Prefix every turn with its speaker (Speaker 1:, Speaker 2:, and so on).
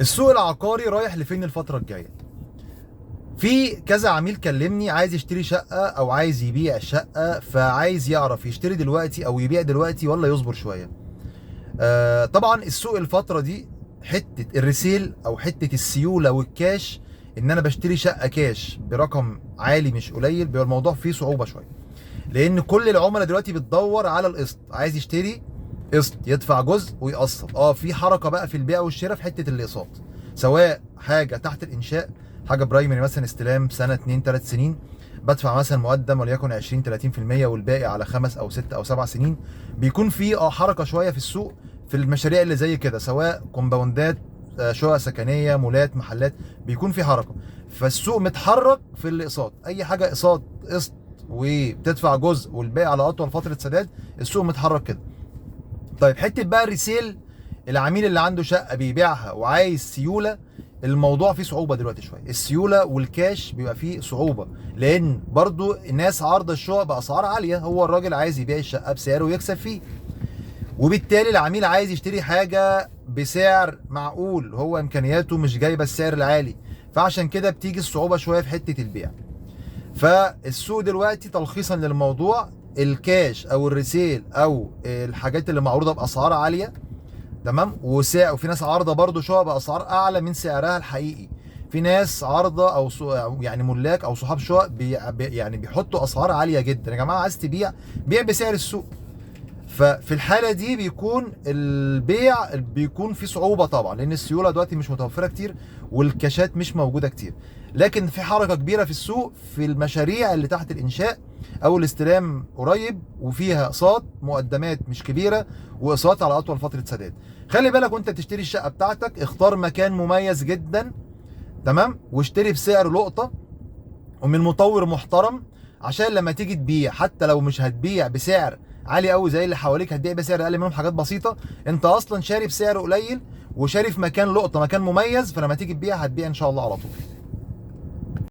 Speaker 1: السوق العقاري رايح لفين الفترة الجاية؟ في كذا عميل كلمني عايز يشتري شقة أو عايز يبيع الشقة، فعايز يعرف يشتري دلوقتي أو يبيع دلوقتي ولا يصبر شوية. طبعا السوق الفترة دي حتة الريسيل أو حتة السيولة والكاش، إن أنا بشتري شقة كاش برقم عالي مش قليل، بيبقى الموضوع فيه صعوبة شوية. لأن كل العملاء دلوقتي بتدور على القسط، عايز يشتري قسط يدفع جزء ويقسط. في حركه بقى في البيع والشراء في حته الاقساط، سواء حاجه تحت الانشاء، حاجه برايمري مثلا استلام سنه 2 3 سنين، بدفع مثلا مقدم وليكن 20 30% والباقي على 5 او 6 او 7 سنين. بيكون في حركه شويه في السوق في المشاريع اللي زي كده، سواء كومباوندات، شقق سكنيه، مولات، محلات، بيكون في حركه. فالسوق متحرك في الاقساط، اي حاجه اقساط قسط وبتدفع جزء والباقي على اطول فتره سداد، السوق متحرك كده. طيب حته بقى الريسيل، العميل اللي عنده شقه بيبيعها وعايز سيوله، الموضوع فيه صعوبه دلوقتي شويه. السيوله والكاش بيبقى فيه صعوبه، لان برضو الناس عارضه الشقق باسعار عاليه، هو الراجل عايز يبيع الشقه بسعر ويكسب فيه، وبالتالي العميل عايز يشتري حاجه بسعر معقول، هو امكانياته مش جايبه السعر العالي. فعشان كده بتيجي الصعوبه شويه في حته البيع. فالسوق دلوقتي تلخيصا للموضوع، الكاش او الريسيل او الحاجات اللي معروضه باسعار عاليه، تمام، وفي ناس عارضه برضو شقق باسعار اعلى من سعرها الحقيقي. في ناس عارضه أو يعني ملاك او صحاب شقق يعني بيحطوا اسعار عاليه جدا. يا جماعه عايز تبيع، بيع بسعر السوق. ففي الحاله دي بيكون البيع بيكون في صعوبه طبعا، لان السيوله دلوقتي مش متوفره كتير والكاشات مش موجوده كتير. لكن في حركه كبيره في السوق في المشاريع اللي تحت الانشاء او الاستلام قريب، وفيها اقساط مقدمات مش كبيره واقساط على اطول فتره سداد. خلي بالك وانت بتشتري الشقه بتاعتك، اختار مكان مميز جدا، تمام، واشتري بسعر لقطه ومن مطور محترم، عشان لما تيجي تبيع، حتى لو مش هتبيع بسعر عالي قوي زي اللي حواليك، هتبيع بسعر اقل منهم حاجات بسيطه، انت اصلا شاري بسعر قليل وشاري في مكان لقطه، مكان مميز، فلما تيجي تبيع هتبيع ان شاء الله على طول.